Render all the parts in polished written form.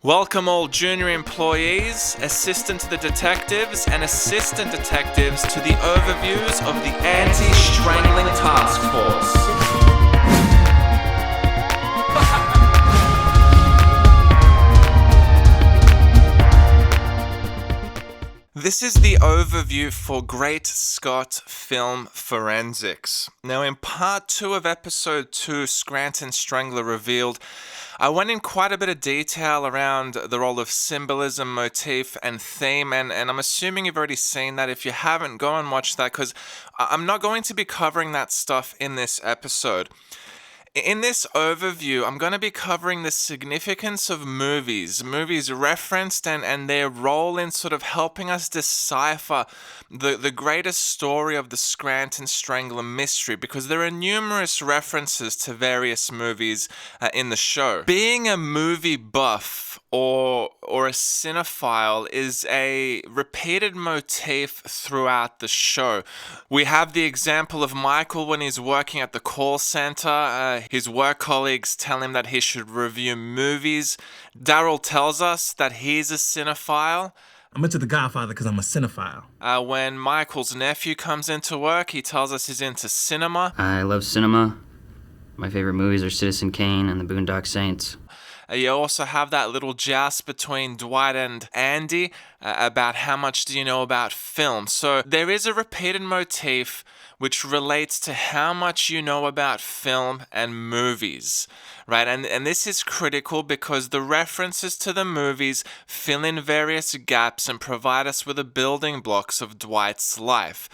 Welcome all junior employees, assistant to the detectives, and assistant detectives to the overviews of the Anti-Strangling Task Force. This is the overview for Great Scott Film Forensics. Now, in part 2 of episode 2, Scranton Strangler revealed, I went in quite a bit of detail around the role of symbolism, motif, and theme, and I'm assuming you've already seen that. If you haven't, go and watch that, because I'm not going to be covering that stuff in this episode. In this overview, I'm going to be covering the significance of movies referenced and their role in sort of helping us decipher the greatest story of the Scranton Strangler mystery, because there are numerous references to various movies in the show. Being a movie buff or a cinephile is a repeated motif throughout the show. We have the example of Michael when he's working at the call center. His work colleagues tell him that he should review movies. Darryl tells us that he's a cinephile. I'm into The Godfather because I'm a cinephile. When Michael's nephew comes into work, he tells us he's into cinema. I love cinema. My favorite movies are Citizen Kane and The Boondock Saints. You also have that little joust between Dwight and Andy about how much do you know about film. So there is a repeated motif which relates to how much you know about film and movies, right? And this is critical because the references to the movies fill in various gaps and provide us with the building blocks of Dwight's life.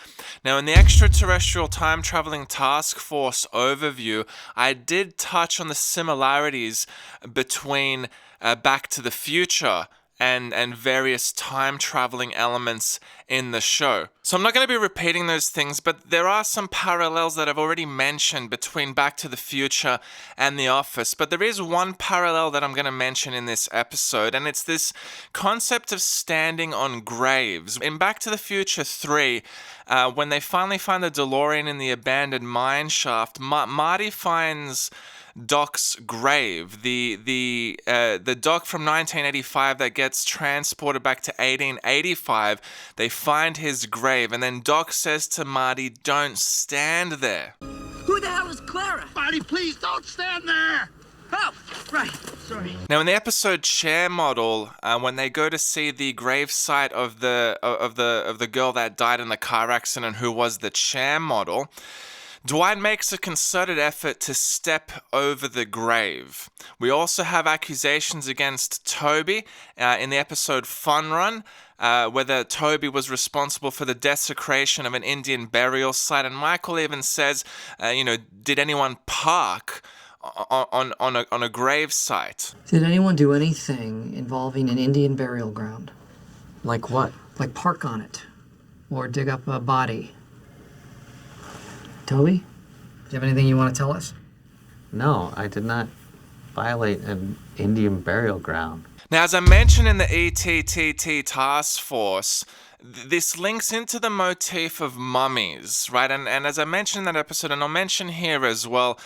Now, in the Extraterrestrial Time Traveling Task Force overview, I did touch on the similarities between Back to the Future and various time-traveling elements in the show. So I'm not going to be repeating those things, but there are some parallels that I've already mentioned between Back to the Future and The Office. But there is one parallel that I'm going to mention in this episode, and it's this concept of standing on graves. In Back to the Future 3, when they finally find the DeLorean in the abandoned mine shaft, Marty finds Doc's grave, the Doc from 1985 that gets transported back to 1885. They find his grave, and then Doc says to Marty, "Don't stand there." Who the hell is Clara? Marty, please don't stand there! Oh, right. Sorry. Now, in the episode Chair Model, when they go to see the gravesite of the girl that died in the car accident, who was the chair model, Dwight makes a concerted effort to step over the grave. We also have accusations against Toby in the episode Fun Run, whether Toby was responsible for the desecration of an Indian burial site. And Michael even says, did anyone park on a grave site? Did anyone do anything involving an Indian burial ground? Like what? Like park on it, or dig up a body. Toby, do you have anything you want to tell us? No, I did not violate an Indian burial ground. Now, as I mentioned in the ETTT task force, this links into the motif of mummies, right? And as I mentioned in that episode, and I'll mention here as well,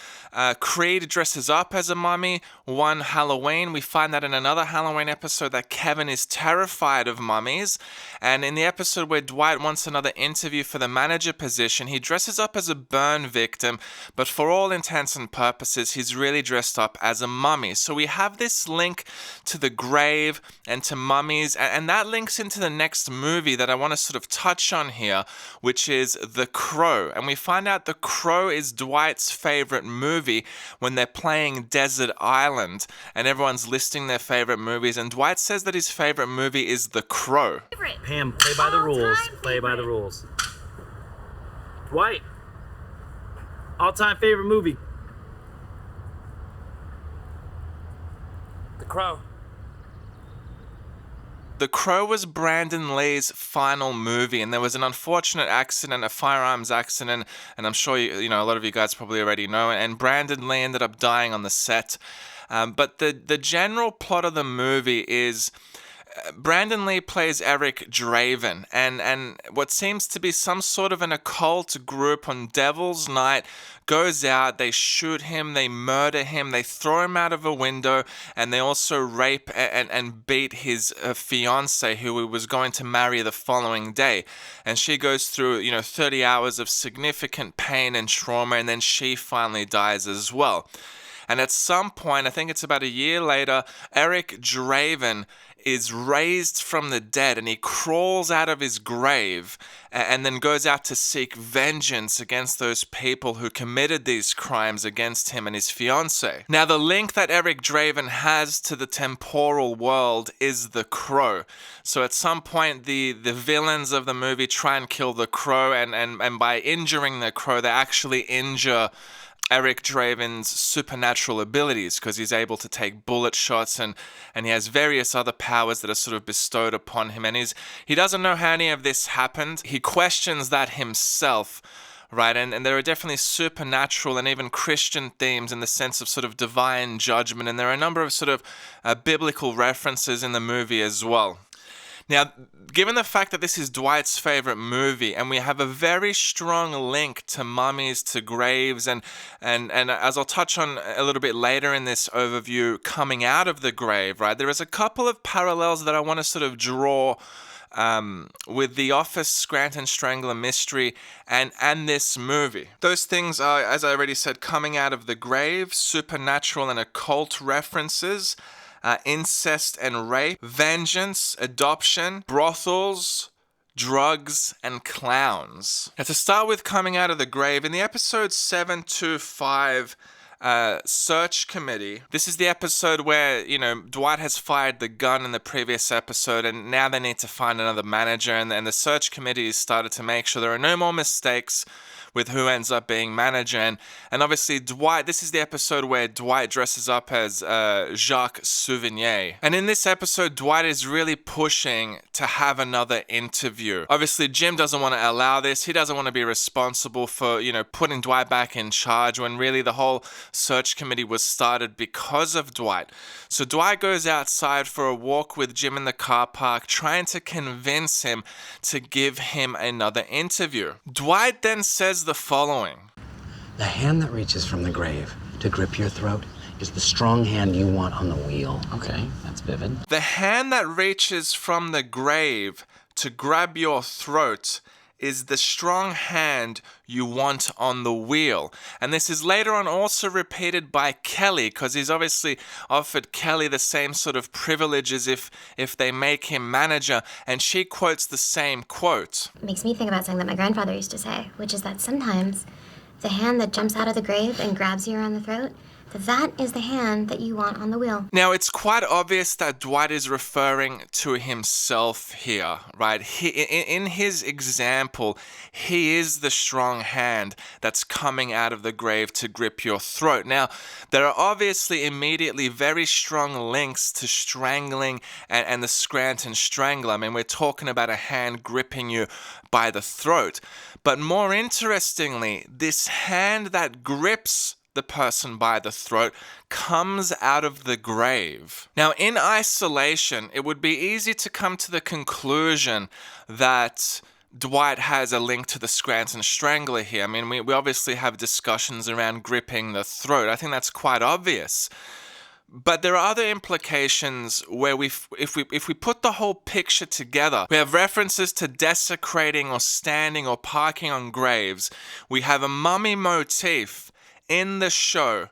Creed dresses up as a mummy. One Halloween, we find that in another Halloween episode that Kevin is terrified of mummies. And in the episode where Dwight wants another interview for the manager position, he dresses up as a burn victim, but for all intents and purposes, he's really dressed up as a mummy. So we have this link to the grave and to mummies, and that links into the next movie that I want to sort of touch on here, which is The Crow. And we find out The Crow is Dwight's favorite movie when they're playing Desert Island, and everyone's listing their favorite movies, and Dwight says that his favorite movie is The Crow. Pam, play by the rules. Play by the rules. Dwight, all-time favorite movie. The Crow. The Crow was Brandon Lee's final movie, and there was an unfortunate accident, a firearms accident, and I'm sure a lot of you guys probably already know, and Brandon Lee ended up dying on the set. But the general plot of the movie is Brandon Lee plays Eric Draven, and what seems to be some sort of an occult group on Devil's Night goes out, they shoot him, they murder him, they throw him out of a window, and they also rape and beat his fiancée, who he was going to marry the following day. And she goes through, 30 hours of significant pain and trauma, and then she finally dies as well. And at some point, I think it's about a year later, Eric Draven is raised from the dead, and he crawls out of his grave and then goes out to seek vengeance against those people who committed these crimes against him and his fiancée. Now, the link that Eric Draven has to the temporal world is the Crow. So at some point, the villains of the movie try and kill the Crow, and by injuring the Crow, they actually injure Eric Draven's supernatural abilities, because he's able to take bullet shots, and he has various other powers that are sort of bestowed upon him, and he doesn't know how any of this happened. He questions that himself, right? And there are definitely supernatural and even Christian themes in the sense of sort of divine judgment, and there are a number of sort of biblical references in the movie as well. Now, given the fact that this is Dwight's favorite movie, and we have a very strong link to mummies, to graves, and as I'll touch on a little bit later in this overview, coming out of the grave, right? There is a couple of parallels that I want to sort of draw with the Office Scranton Strangler mystery and this movie. Those things are, as I already said, coming out of the grave, supernatural and occult references, incest and rape, vengeance, adoption, brothels, drugs, and clowns. Now, to start with coming out of the grave, in the episode 725 Search Committee, this is the episode where, Dwight has fired the gun in the previous episode, and now they need to find another manager, and the Search Committee has started to make sure there are no more mistakes with who ends up being manager. And obviously Dwight, this is the episode where Dwight dresses up as Jacques Souvenir. And in this episode, Dwight is really pushing to have another interview. Obviously, Jim doesn't want to allow this. He doesn't want to be responsible for, putting Dwight back in charge, when really the whole search committee was started because of Dwight. So Dwight goes outside for a walk with Jim in the car park, trying to convince him to give him another interview. Dwight then says the following: "The hand that reaches from the grave to grip your throat is the strong hand you want on the wheel." Okay, that's vivid. The hand that reaches from the grave to grab your throat is the strong hand you want on the wheel. And this is later on also repeated by Kelly, because he's obviously offered Kelly the same sort of privileges if they make him manager, and she quotes the same quote. It makes me think about something that my grandfather used to say, which is that sometimes the hand that jumps out of the grave and grabs you around the throat, that is the hand that you want on the wheel. Now, it's quite obvious that Dwight is referring to himself here, right? In his example, he is the strong hand that's coming out of the grave to grip your throat. Now, there are obviously immediately very strong links to Strangling and the Scranton Strangler. I mean, we're talking about a hand gripping you by the throat. But more interestingly, this hand that grips the person by the throat comes out of the grave. Now, in isolation, it would be easy to come to the conclusion that Dwight has a link to the Scranton Strangler here. I mean, we obviously have discussions around gripping the throat. I think that's quite obvious. But there are other implications where if we put the whole picture together, we have references to desecrating or standing or parking on graves. We have a mummy motif in the show.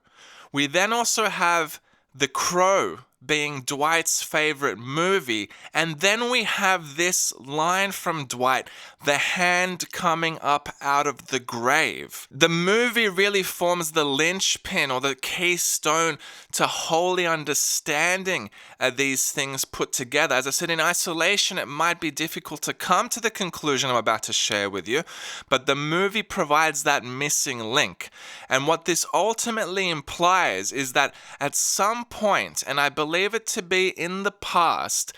We then also have The Crow being Dwight's favorite movie, and then we have this line from Dwight, the hand coming up out of the grave. The movie really forms the linchpin or the keystone to wholly understanding these things put together. As I said, in isolation, it might be difficult to come to the conclusion I'm about to share with you, but the movie provides that missing link. And what this ultimately implies is that at some point, and I believe it to be in the past,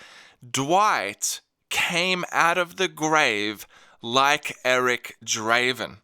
Dwight came out of the grave like Eric Draven.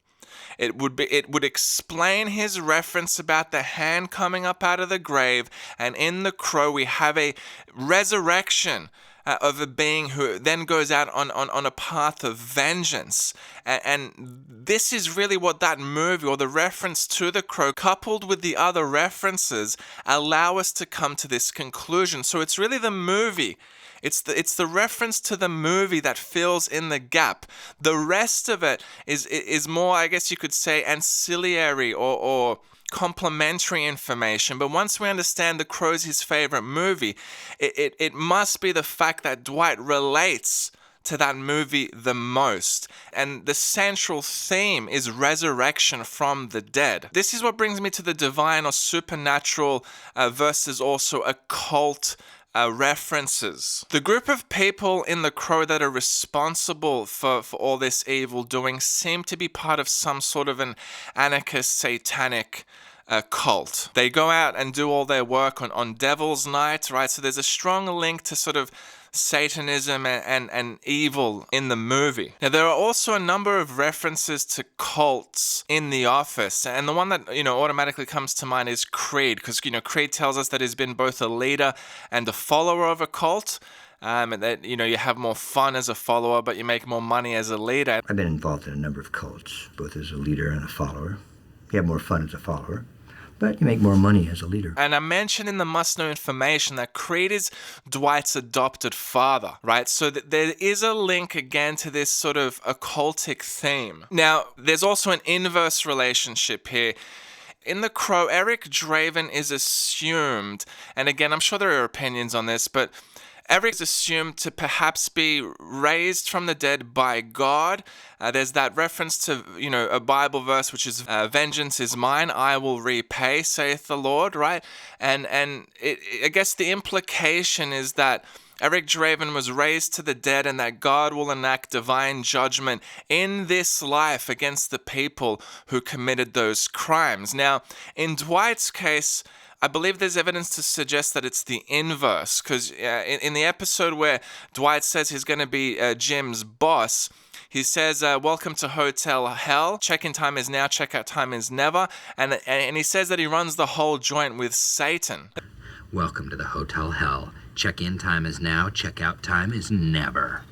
It would explain his reference about the hand coming up out of the grave, and in The Crow we have a resurrection of a being who then goes out on a path of vengeance. And this is really what that movie, or the reference to the crow, coupled with the other references, allow us to come to this conclusion. So it's really the movie. It's the reference to the movie that fills in the gap. The rest of it is more, I guess you could say, ancillary or complementary information. But once we understand The Crow's his favorite movie, it must be the fact that Dwight relates to that movie the most. And the central theme is resurrection from the dead. This is what brings me to the divine or supernatural versus also occult references. The group of people in The Crow that are responsible for all this evil doing seem to be part of some sort of an anarchist satanic cult. They go out and do all their work on Devil's Night, right? So there's a strong link to sort of Satanism and evil in the movie. Now, there are also a number of references to cults in The Office, and the one that, automatically comes to mind is Creed, because, Creed tells us that he's been both a leader and a follower of a cult, and that, you have more fun as a follower, but you make more money as a leader. I've been involved in a number of cults, both as a leader and a follower. You have more fun as a follower, but you make more money as a leader. And I mentioned in the must-know information that Creed is Dwight's adopted father, right? So there is a link again to this sort of occultic theme. Now, there's also an inverse relationship here. In The Crow, Eric Draven is assumed, and again, I'm sure there are opinions on this, but Eric's assumed to perhaps be raised from the dead by God. There's that reference to, a Bible verse, which is, vengeance is mine, I will repay, saith the Lord, right? And I guess the implication is that Eric Draven was raised to the dead and that God will enact divine judgment in this life against the people who committed those crimes. Now, in Dwight's case, I believe there's evidence to suggest that it's the inverse, because in the episode where Dwight says he's going to be Jim's boss, he says, welcome to Hotel Hell. Check-in time is now, check-out time is never. And he says that he runs the whole joint with Satan. Welcome to the Hotel Hell. Check-in time is now, check-out time is never.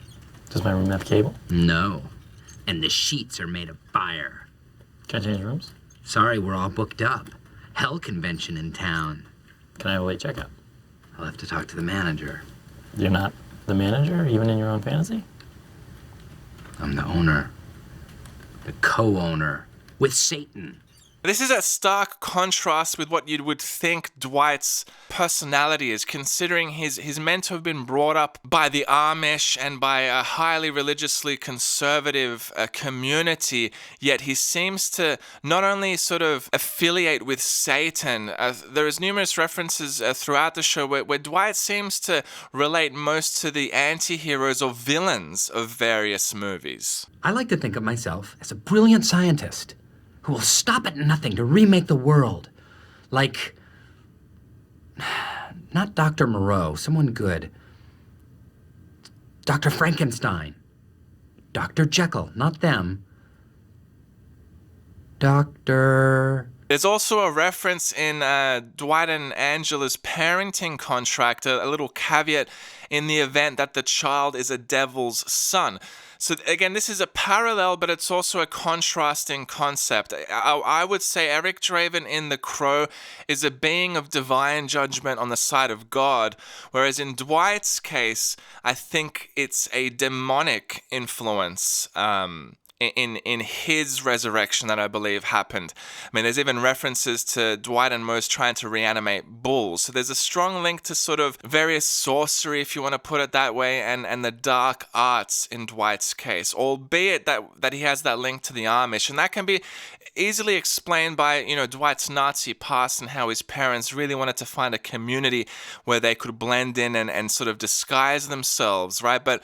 Does my room have cable? No. And the sheets are made of fire. Can I change rooms? Sorry, we're all booked up. Hell convention in town. Can I have a late checkout? I'll have to talk to the manager. You're not the manager, even in your own fantasy? I'm the owner. The co-owner. With Satan. This is a stark contrast with what you would think Dwight's personality is, considering he's meant to have been brought up by the Amish and by a highly religiously conservative community, yet he seems to not only sort of affiliate with Satan, there is numerous references throughout the show where Dwight seems to relate most to the anti-heroes or villains of various movies. I like to think of myself as a brilliant scientist who will stop at nothing to remake the world. Like, not Dr. Moreau, someone good. Dr. Frankenstein. Dr. Jekyll, not them. There's also a reference in Dwight and Angela's parenting contract, a little caveat in the event that the child is a devil's son. So again, this is a parallel, but it's also a contrasting concept. I would say Eric Draven in The Crow is a being of divine judgment on the side of God, whereas in Dwight's case, I think it's a demonic influence in his resurrection that I believe happened. I mean, there's even references to Dwight and Mose trying to reanimate bulls. So there's a strong link to sort of various sorcery, if you want to put it that way, and the dark arts in Dwight's case, albeit that he has that link to the Amish. And that can be easily explained by, Dwight's Nazi past and how his parents really wanted to find a community where they could blend in and sort of disguise themselves, right? But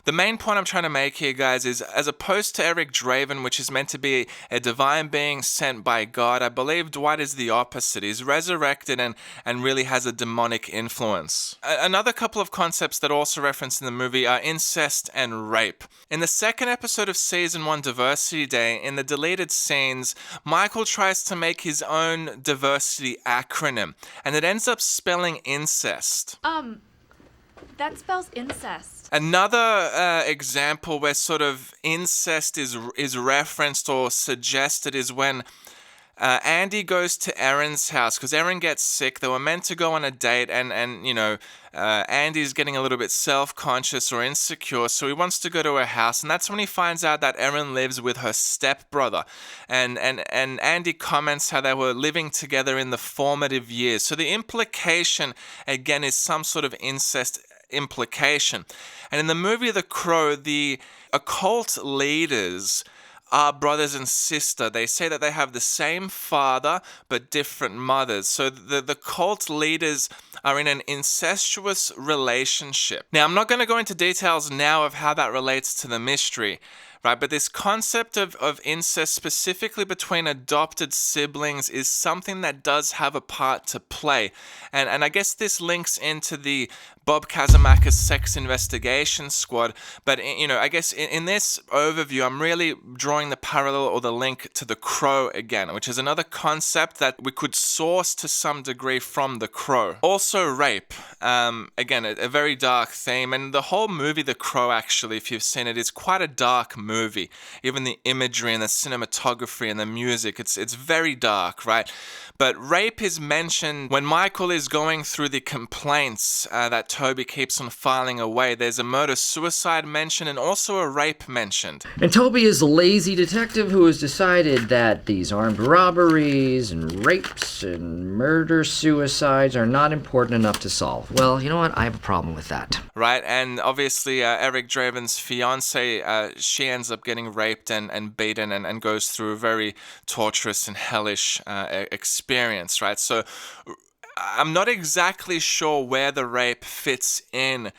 the main point I'm trying to make here, guys, is as opposed to Eric Draven, which is meant to be a divine being sent by God, I believe Dwight is the opposite. He's resurrected and really has a demonic influence. Another couple of concepts that are also referenced in the movie are incest and rape. In the second episode of Season 1 Diversity Day, in the deleted scenes, Michael tries to make his own diversity acronym, and it ends up spelling incest. That spells incest. Another example where sort of incest is referenced or suggested is when Andy goes to Erin's house because Erin gets sick. They were meant to go on a date, and Andy's getting a little bit self-conscious or insecure, so he wants to go to her house, and that's when he finds out that Erin lives with her stepbrother. And Andy comments how they were living together in the formative years. So the implication, again, is some sort of incest implication. And in the movie The Crow, the occult leaders are brothers and sister. They say that they have the same father but different mothers. So the cult leaders are in an incestuous relationship. Now, I'm not going to go into details now of how that relates to the mystery, right? But this concept of incest, specifically between adopted siblings, is something that does have a part to play. And I guess this links into the Bob Kazimaka's sex investigation squad. But, I guess in this overview, I'm really drawing the parallel or the link to The Crow again, which is another concept that we could source to some degree from The Crow. Also rape. Again, a very dark theme. And the whole movie The Crow, actually, if you've seen it, is quite a dark movie. Even the imagery and the cinematography and the music, it's very dark, right? But rape is mentioned when Michael is going through the complaints that Toby keeps on filing away. There's a murder-suicide mentioned and also a rape mentioned. And Toby is a lazy detective who has decided that these armed robberies and rapes and murder-suicides are not important enough to solve. Well, you know what? I have a problem with that. Right, and obviously Eric Draven's fiance, she ends up getting raped and beaten and goes through a very torturous and hellish experience, right? So I'm not exactly sure where the rape fits in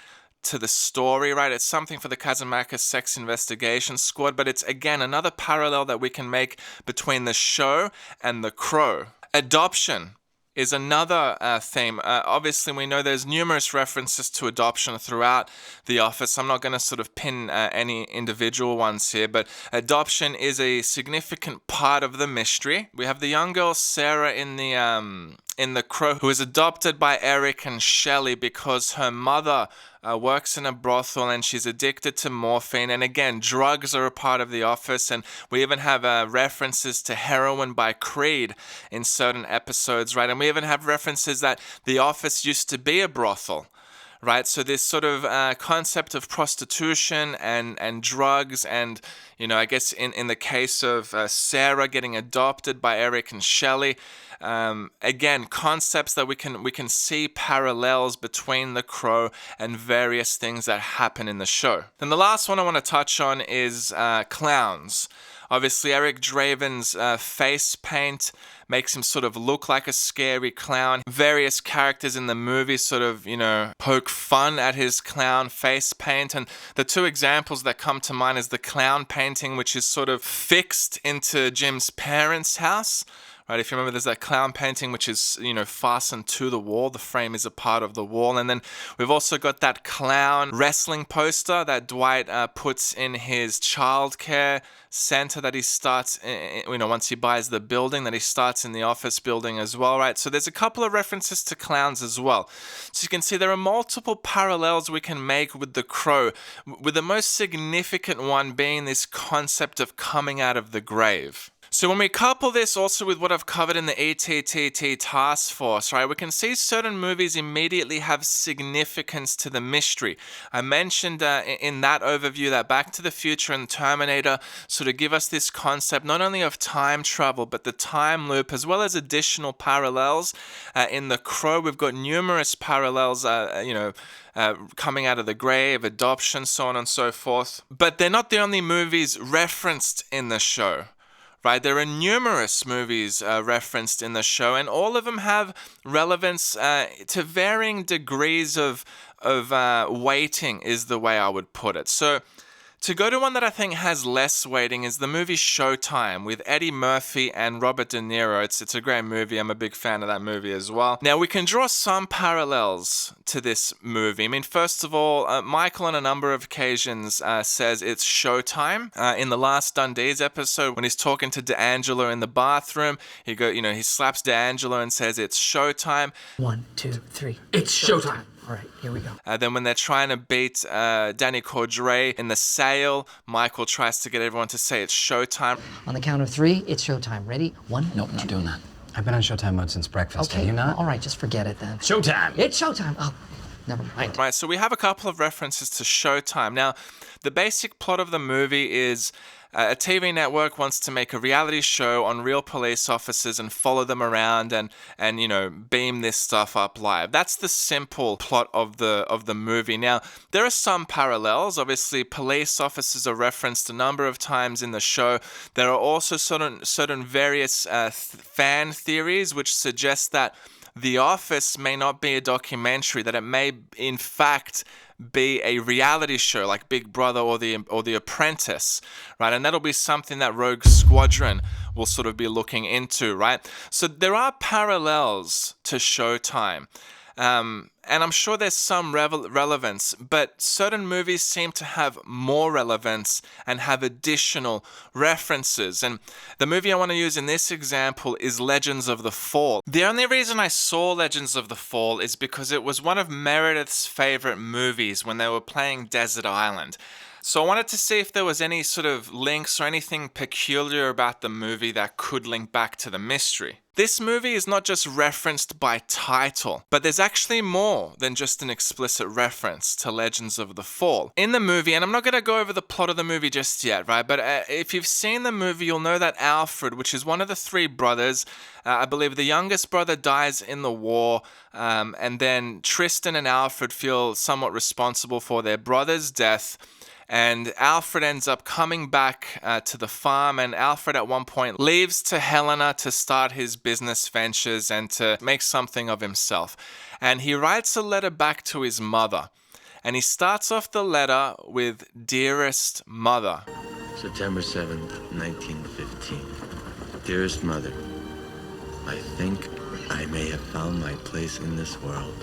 to the story, right? It's something for the Kazimaka's sex investigation squad, but it's, again, another parallel that we can make between the show and The Crow. Adoption is another theme. Obviously, we know there's numerous references to adoption throughout The Office. I'm not going to sort of pin any individual ones here, but adoption is a significant part of the mystery. We have the young girl Sarah in The Crow, who is adopted by Eric and Shelley because her mother works in a brothel and she's addicted to morphine. And again, drugs are a part of The Office, and we even have references to heroin by Creed in certain episodes, right? And we even have references that The Office used to be a brothel, right? So this sort of concept of prostitution and drugs, and I guess in the case of Sarah getting adopted by Eric and Shelley, again, concepts that we can see parallels between The Crow and various things that happen in the show. Then the last one I want to touch on is clowns. Obviously, Eric Draven's face paint makes him sort of look like a scary clown. Various characters in the movie sort of, poke fun at his clown face paint. And the two examples that come to mind is the clown painting, which is sort of fixed into Jim's parents' house. Right, if you remember, there's that clown painting which is, fastened to the wall. The frame is a part of the wall. And then we've also got that clown wrestling poster that Dwight puts in his childcare center that he starts, once he buys the building, that he starts in the office building as well, right? So there's a couple of references to clowns as well. So you can see there are multiple parallels we can make with The Crow, with the most significant one being this concept of coming out of the grave. So when we couple this also with what I've covered in the ETTT task force, right, we can see certain movies immediately have significance to the mystery. I mentioned in that overview that Back to the Future and Terminator sort of give us this concept not only of time travel, but the time loop, as well as additional parallels. In The Crow, we've got numerous parallels, coming out of the grave, adoption, so on and so forth. But they're not the only movies referenced in the show. Right, there are numerous movies referenced in the show, and all of them have relevance to varying degrees of weighting, is the way I would put it. So to go to one that I think has less weighting is the movie Showtime with Eddie Murphy and Robert De Niro. It's a great movie. I'm a big fan of that movie as well. Now, we can draw some parallels to this movie. I mean, first of all, Michael on a number of occasions says it's showtime. In the last Dundee's episode, when he's talking to Deangleo in the bathroom, he slaps Deangleo and says it's showtime. 1, 2, 3. It's showtime. All right, here we go. Then when they're trying to beat Danny Cordray in the sale, Michael tries to get everyone to say it's showtime. On the count of 3, it's showtime. Ready? 1, Nope, not doing that. I've been on Showtime mode since breakfast. Okay, Have you not? all right, just forget it then. Showtime! It's showtime. Oh, never mind. Right, so we have a couple of references to Showtime. Now, the basic plot of the movie is a TV network wants to make a reality show on real police officers and follow them around and beam this stuff up live. That's the simple plot of the movie. Now, there are some parallels. Obviously, police officers are referenced a number of times in the show. There are also certain various fan theories which suggest that The Office may not be a documentary, that it may in fact be a reality show like Big Brother or the Apprentice, right? And that'll be something that Rogue Squadron will sort of be looking into, right? So there are parallels to Showtime. And I'm sure there's some relevance, but certain movies seem to have more relevance and have additional references. And the movie I want to use in this example is Legends of the Fall. The only reason I saw Legends of the Fall is because it was one of Meredith's favorite movies when they were playing Desert Island. So I wanted to see if there was any sort of links or anything peculiar about the movie that could link back to the mystery. This movie is not just referenced by title, but there's actually more than just an explicit reference to Legends of the Fall. In the movie, and I'm not going to go over the plot of the movie just yet, right? But if you've seen the movie, you'll know that Alfred, which is one of the 3 brothers, I believe the youngest brother dies in the war, and then Tristan and Alfred feel somewhat responsible for their brother's death. And Alfred ends up coming back to the farm, and Alfred at one point leaves to Helena to start his business ventures and to make something of himself. And he writes a letter back to his mother. And he starts off the letter with Dearest Mother. September 7th, 1915. Dearest Mother, I think I may have found my place in this world.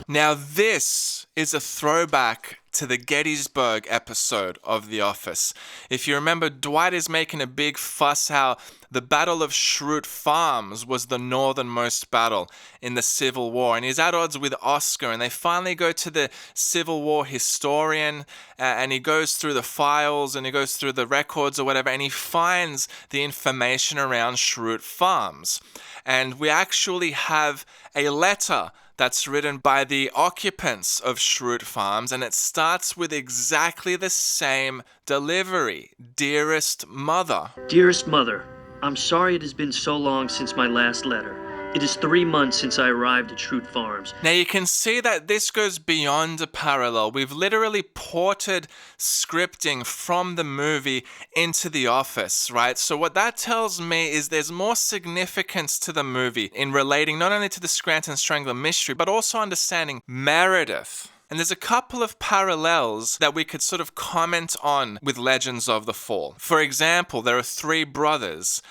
Now this is a throwback to the Gettysburg episode of The Office. If you remember, Dwight is making a big fuss how the Battle of Schrute Farms was the northernmost battle in the Civil War, and he's at odds with Oscar, and they finally go to the Civil War historian, and he goes through the files, and he goes through the records or whatever, and he finds the information around Schrute Farms. And we actually have a letter that's written by the occupants of Schrute Farms, and it starts with exactly the same delivery. Dearest Mother. Dearest Mother, I'm sorry it has been so long since my last letter. It is 3 months since I arrived at Schrute Farms. Now you can see that this goes beyond a parallel. We've literally ported scripting from the movie into The Office, right? So what that tells me is there's more significance to the movie in relating not only to the Scranton Strangler mystery, but also understanding Meredith. And there's a couple of parallels that we could sort of comment on with Legends of the Fall. For example, there are 3 brothers.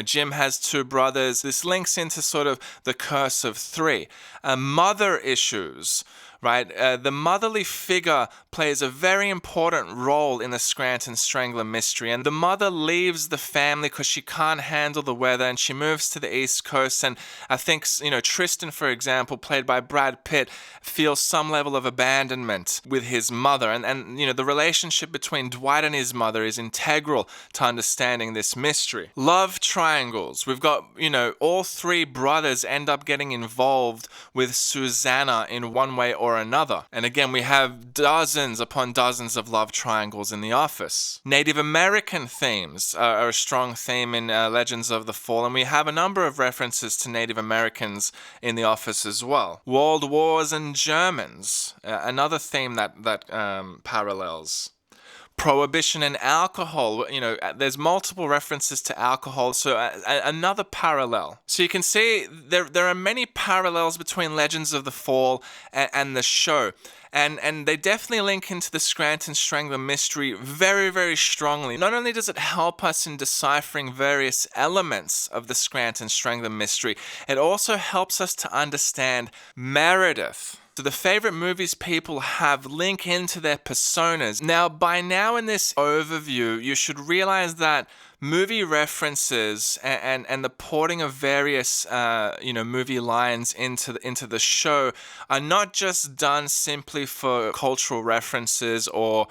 Jim has 2 brothers. This links into sort of the curse of 3. Mother issues, right? The motherly figure plays a very important role in the Scranton Strangler mystery. And the mother leaves the family because she can't handle the weather, and she moves to the East Coast. And I think, Tristan, for example, played by Brad Pitt, feels some level of abandonment with his mother. And the relationship between Dwight and his mother is integral to understanding this mystery. Love triangles. We've got, all 3 brothers end up getting involved with Susanna in one way or another. And again, we have dozens upon dozens of love triangles in The Office. Native American themes are a strong theme in Legends of the Fall, and we have a number of references to Native Americans in The Office as well. World Wars and Germans, another theme that parallels. Prohibition and alcohol, there's multiple references to alcohol, so another parallel. So you can see there are many parallels between Legends of the Fall and the show. And they definitely link into the Scranton Strangler mystery very, very strongly. Not only does it help us in deciphering various elements of the Scranton Strangler mystery, it also helps us to understand Meredith. So the favorite movies people have link into their personas. Now, by now in this overview, you should realize that movie references and the porting of various movie lines into the show are not just done simply for cultural references or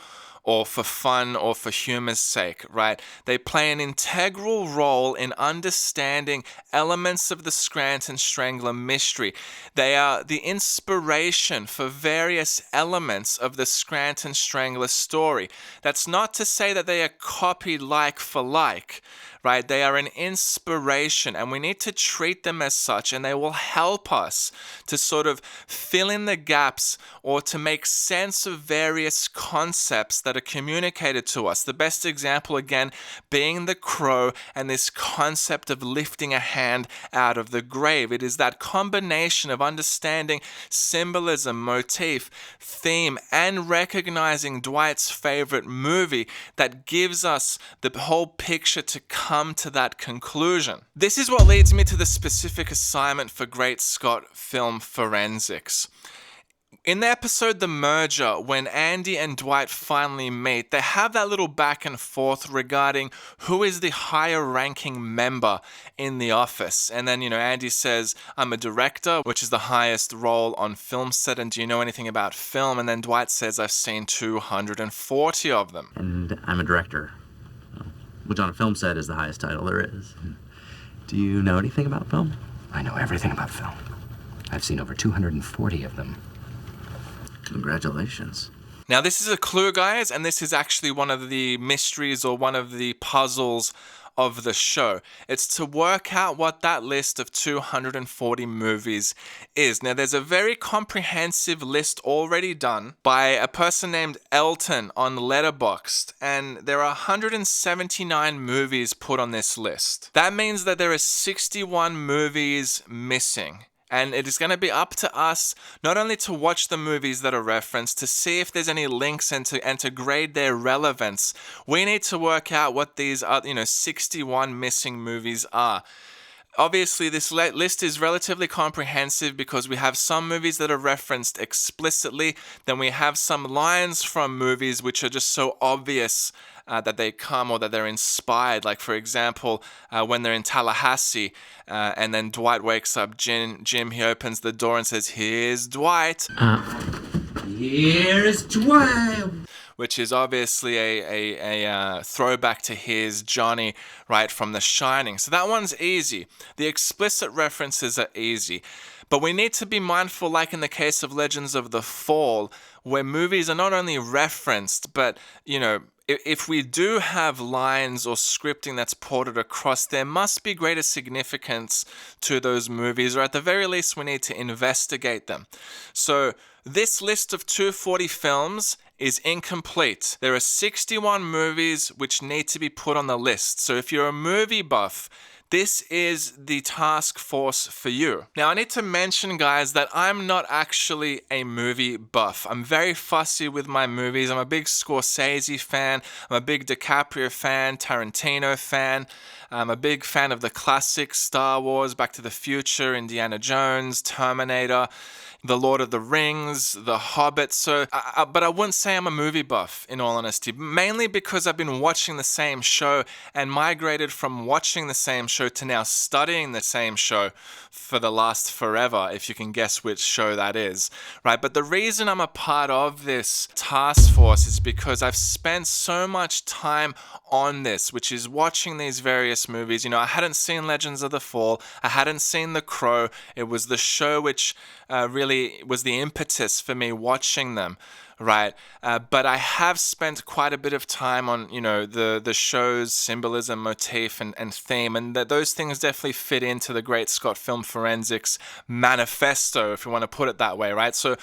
for fun or for humor's sake, right? They play an integral role in understanding elements of the Scranton Strangler mystery. They are the inspiration for various elements of the Scranton Strangler story. That's not to say that they are copied like for like, right? They are an inspiration, and we need to treat them as such, and they will help us to sort of fill in the gaps or to make sense of various concepts that are communicated to us. The best example, again, being the crow and this concept of lifting a hand out of the grave. It is that combination of understanding symbolism, motif, theme, and recognizing Dwight's favorite movie that gives us the whole picture to come to that conclusion. This is what leads me to the specific assignment for Great Scott Film Forensics. In the episode The Merger, when Andy and Dwight finally meet, they have that little back and forth regarding who is the higher ranking member in the office. And then, Andy says, I'm a director, which is the highest role on film set, and do you know anything about film? And then Dwight says, I've seen 240 of them. And I'm a director, which on a film set is the highest title there is. Do you know anything about film? I know everything about film. I've seen over 240 of them. Congratulations. Now, this is a clue, guys, and this is actually one of the mysteries or one of the puzzles of the show. It's to work out what that list of 240 movies is. Now, there's a very comprehensive list already done by a person named Elton on Letterboxd, and there are 179 movies put on this list. That means that there are 61 movies missing. And it is going to be up to us not only to watch the movies that are referenced, to see if there's any links and to grade their relevance. We need to work out what these are, 61 missing movies are. Obviously, this list is relatively comprehensive because we have some movies that are referenced explicitly, then we have some lines from movies which are just so obvious that they come or that they're inspired. Like, for example, when they're in Tallahassee and then Dwight wakes up Jim, he opens the door and says, "Here's Dwight." Here's Dwight. Which is obviously a throwback to his Johnny, right, from The Shining. So that one's easy. The explicit references are easy. But we need to be mindful, like in the case of Legends of the Fall, where movies are not only referenced, but, if we do have lines or scripting that's ported across, there must be greater significance to those movies, or at the very least, we need to investigate them. So this list of 240 films is incomplete. There are 61 movies which need to be put on the list. So if you're a movie buff, this is the task force for you. Now, I need to mention, guys, that I'm not actually a movie buff. I'm very fussy with my movies. I'm a big Scorsese fan. I'm a big DiCaprio fan, Tarantino fan. I'm a big fan of the classics, Star Wars, Back to the Future, Indiana Jones, Terminator, The Lord of the Rings, The Hobbit. So, but I wouldn't say I'm a movie buff, in all honesty, mainly because I've been watching the same show and migrated from watching the same show to now studying the same show for the last forever, if you can guess which show that is, right? But the reason I'm a part of this task force is because I've spent so much time on this, which is watching these various movies. I hadn't seen Legends of the Fall. I hadn't seen The Crow. It was the show which really was the impetus for me watching them, right? But I have spent quite a bit of time on, the show's symbolism, motif, and theme, and those things definitely fit into the Great Scott Film Forensics manifesto, if you want to put it that way, right? So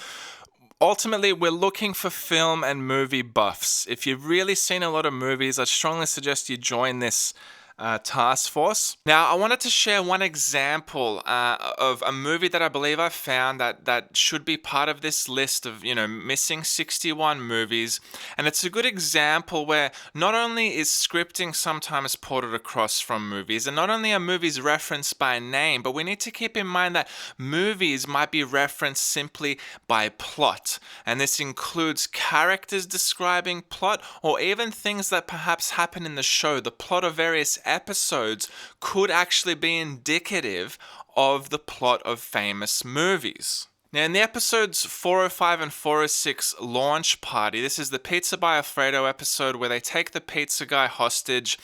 ultimately, we're looking for film and movie buffs. If you've really seen a lot of movies, I strongly suggest you join this task force. Now, I wanted to share one example of a movie that I believe I found that should be part of this list of, missing 61 movies. And it's a good example where not only is scripting sometimes ported across from movies, and not only are movies referenced by name, but we need to keep in mind that movies might be referenced simply by plot. And this includes characters describing plot, or even things that perhaps happen in the show. The plot of various episodes could actually be indicative of the plot of famous movies. Now, in the episodes 405 and 406 Launch Party, this is the Pizza by Alfredo episode where they take the pizza guy hostage.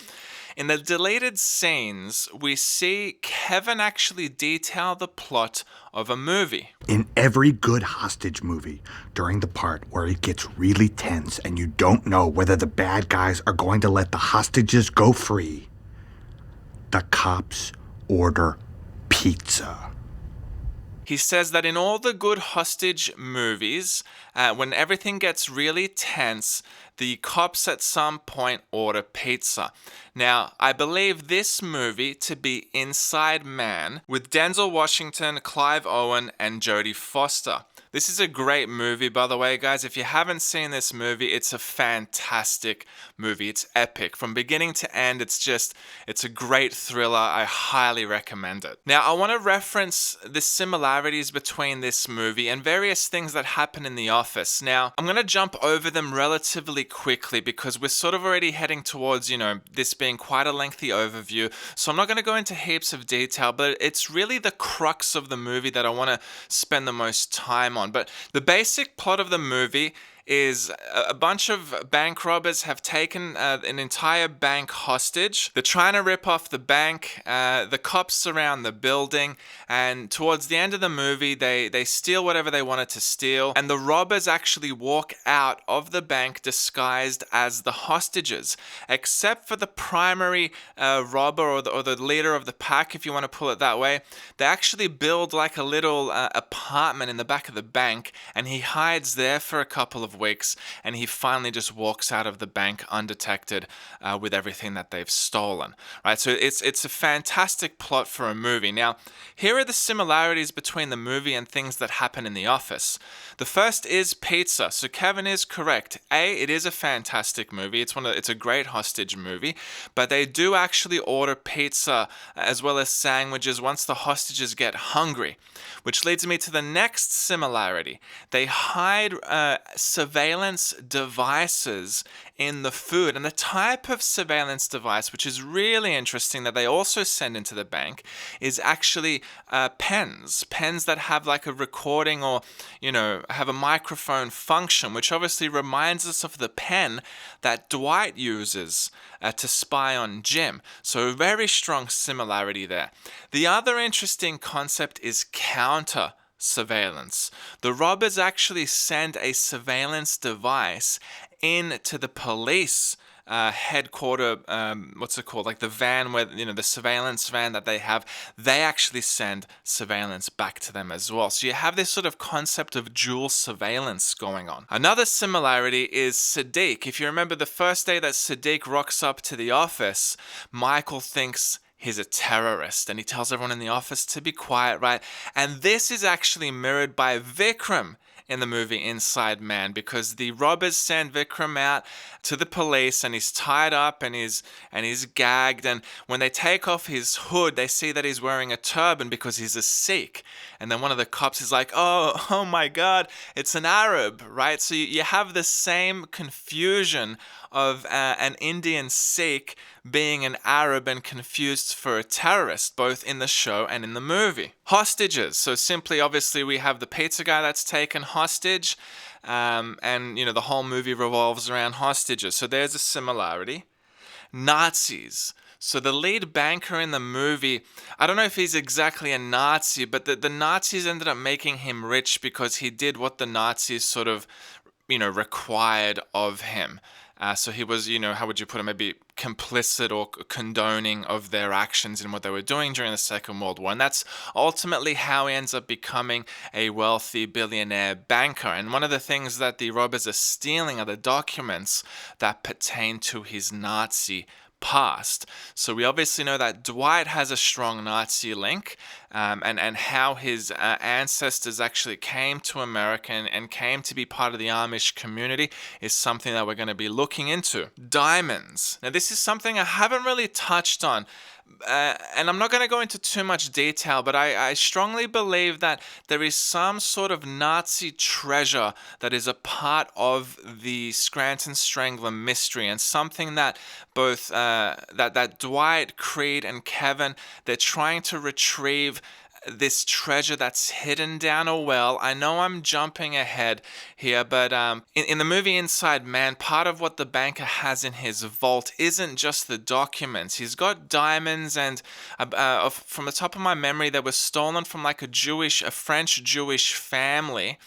In the deleted scenes, we see Kevin actually detail the plot of a movie. In every good hostage movie, during the part where it gets really tense and you don't know whether the bad guys are going to let the hostages go free, the cops order pizza. He says that in all the good hostage movies, when everything gets really tense, the cops at some point order pizza. Now, I believe this movie to be Inside Man with Denzel Washington, Clive Owen, and Jodie Foster. This is a great movie, by the way, guys. If you haven't seen this movie, it's a fantastic movie. It's epic. From beginning to end, it's a great thriller. I highly recommend it. Now, I want to reference the similarities between this movie and various things that happen in The Office. Now, I'm going to jump over them relatively quickly because we're sort of already heading towards, this being quite a lengthy overview. So I'm not going to go into heaps of detail, but it's really the crux of the movie that I want to spend the most time on. But the basic plot of the movie is a bunch of bank robbers have taken an entire bank hostage. They're trying to rip off the bank. The cops surround the building, and towards the end of the movie, they steal whatever they wanted to steal, and the robbers actually walk out of the bank disguised as the hostages, except for the primary robber or the leader of the pack, if you want to pull it that way. They actually build like a little apartment in the back of the bank, and he hides there for a couple of weeks, and he finally just walks out of the bank undetected with everything that they've stolen. Right, so it's a fantastic plot for a movie. Now, here are the similarities between the movie and things that happen in The Office. The first is pizza. So Kevin is correct. It is a fantastic movie. It's a great hostage movie, but they do actually order pizza as well as sandwiches once the hostages get hungry, which leads me to the next similarity. They hide surveillance devices in the food, and the type of surveillance device, which is really interesting that they also send into the bank, is actually pens that have like a recording or have a microphone function, which obviously reminds us of the pen that Dwight uses to spy on Jim. So a very strong similarity there. The other interesting concept is counter surveillance. The robbers actually send a surveillance device into the police headquarter, what's it called? Like the van where, the surveillance van that they have, they actually send surveillance back to them as well. So you have this sort of concept of dual surveillance going on. Another similarity is Sadiq. If you remember the first day that Sadiq rocks up to the office, Michael thinks he's a terrorist, and he tells everyone in the office to be quiet, right? And this is actually mirrored by Vikram in the movie Inside Man, because the robbers send Vikram out to the police, and he's tied up and he's gagged, and when they take off his hood, they see that he's wearing a turban because he's a Sikh. And then one of the cops is like, oh my God, it's an Arab, right? So you have the same confusion of an Indian Sikh being an Arab and confused for a terrorist, both in the show and in the movie. Hostages. So simply, obviously, we have the pizza guy that's taken hostage, and the whole movie revolves around hostages. So there's a similarity. Nazis. So the lead banker in the movie, I don't know if he's exactly a Nazi, but the Nazis ended up making him rich because he did what the Nazis sort of, required of him. So he was, how would you put it, maybe complicit or condoning of their actions in what they were doing during the Second World War. And that's ultimately how he ends up becoming a wealthy billionaire banker. And one of the things that the robbers are stealing are the documents that pertain to his Nazi past. So we obviously know that Dwight has a strong Nazi link, and how his ancestors actually came to America and came to be part of the Amish community is something that we're going to be looking into. Diamonds. Now this is something I haven't really touched on, and I'm not going to go into too much detail, but I strongly believe that there is some sort of Nazi treasure that is a part of the Scranton Strangler mystery, and something that both that Dwight, Creed, and Kevin, they're trying to retrieve this treasure that's hidden down a well. I know I'm jumping ahead here, but in the movie Inside Man, part of what the banker has in his vault isn't just the documents. He's got diamonds, and from the top of my memory, they were stolen from like a French Jewish family,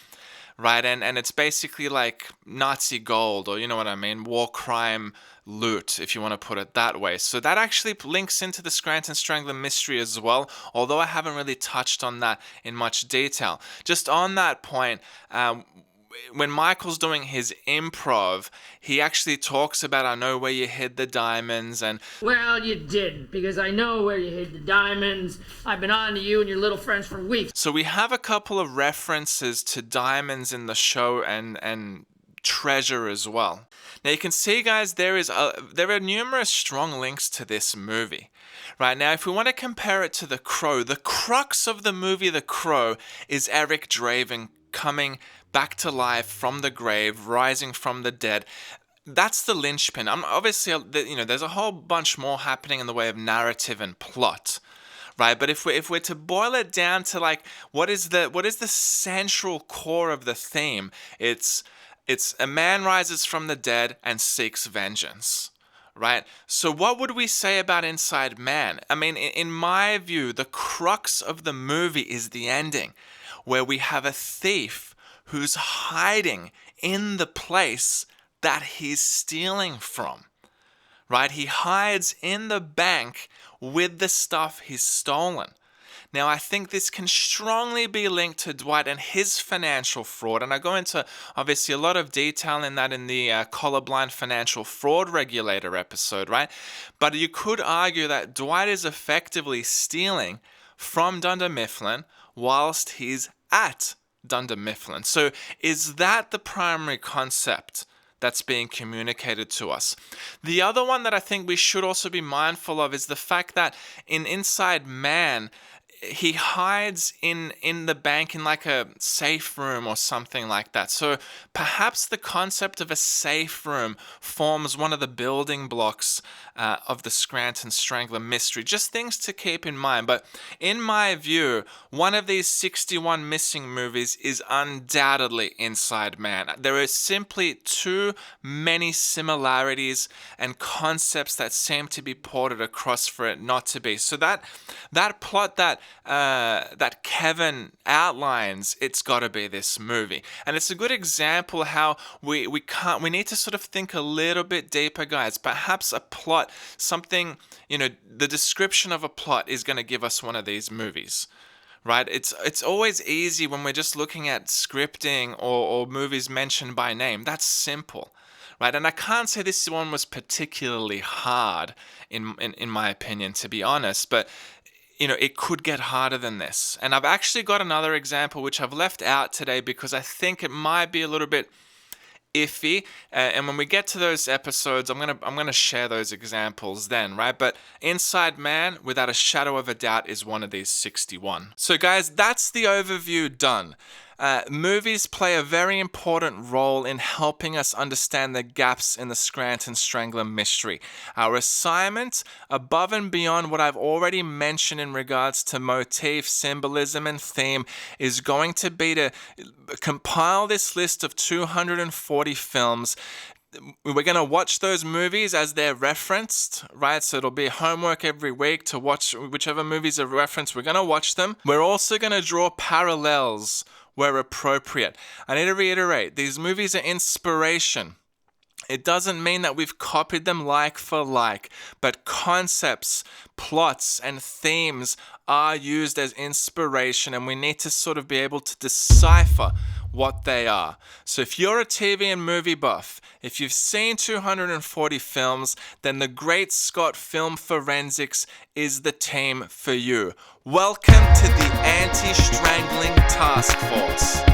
right? And it's basically like Nazi gold, or you know what I mean, war crime loot, if you want to put it that way. So that actually links into the Scranton Strangler mystery as well, although I haven't really touched on that in much detail. Just on that point, when Michael's doing his improv, he actually talks about, I know where you hid the diamonds, and... Well, you didn't, because I know where you hid the diamonds. I've been on to you and your little friends for weeks. So we have a couple of references to diamonds in the show and treasure as well. Now you can see, guys, there are numerous strong links to this movie. Right now, if we want to compare it to The Crow, the crux of the movie The Crow is Eric Draven coming back to life from the grave, rising from the dead. That's the linchpin. Obviously, there's a whole bunch more happening in the way of narrative and plot, right? But if we're to boil it down to like what is the central core of the theme, it's a man rises from the dead and seeks vengeance, right? So what would we say about Inside Man? I mean, in my view, the crux of the movie is the ending, where we have a thief who's hiding in the place that he's stealing from, right? He hides in the bank with the stuff he's stolen. Now, I think this can strongly be linked to Dwight and his financial fraud, and I go into, obviously, a lot of detail in that in the colorblind financial fraud regulator episode, right? But you could argue that Dwight is effectively stealing from Dunder Mifflin whilst he's at Dunder Mifflin. So is that the primary concept that's being communicated to us? The other one that I think we should also be mindful of is the fact that in Inside Man, he hides in the bank in like a safe room or something like that. So perhaps the concept of a safe room forms one of the building blocks of the Scranton Strangler mystery. Just things to keep in mind. But in my view, one of these 61 missing movies is undoubtedly Inside Man. There are simply too many similarities and concepts that seem to be ported across for it not to be. So that plot that Kevin outlines, it's got to be this movie, and it's a good example how we need to sort of think a little bit deeper, guys. Perhaps a plot, something, the description of a plot is going to give us one of these movies, right? It's always easy when we're just looking at scripting or movies mentioned by name. That's simple. Right, and I can't say this one was particularly hard in my opinion, to be honest, but it could get harder than this. And I've actually got another example which I've left out today because I think it might be a little bit iffy. And when we get to those episodes, I'm gonna share those examples then, right? But Inside Man, without a shadow of a doubt, is one of these 61. So guys, that's the overview done. Movies play a very important role in helping us understand the gaps in the Scranton Strangler mystery. Our assignment, above and beyond what I've already mentioned in regards to motif, symbolism, and theme, is going to be to compile this list of 240 films. We're going to watch those movies as they're referenced, right? So it'll be homework every week to watch whichever movies are referenced. We're going to watch them. We're also going to draw parallels where appropriate. I need to reiterate, these movies are inspiration. It doesn't mean that we've copied them like for like, but concepts, plots, and themes are used as inspiration, and we need to sort of be able to decipher what they are. So if you're a TV and movie buff, if you've seen 240 films, then the Great Scott Film Forensics is the team for you. Welcome to the Anti-Strangling Task Force.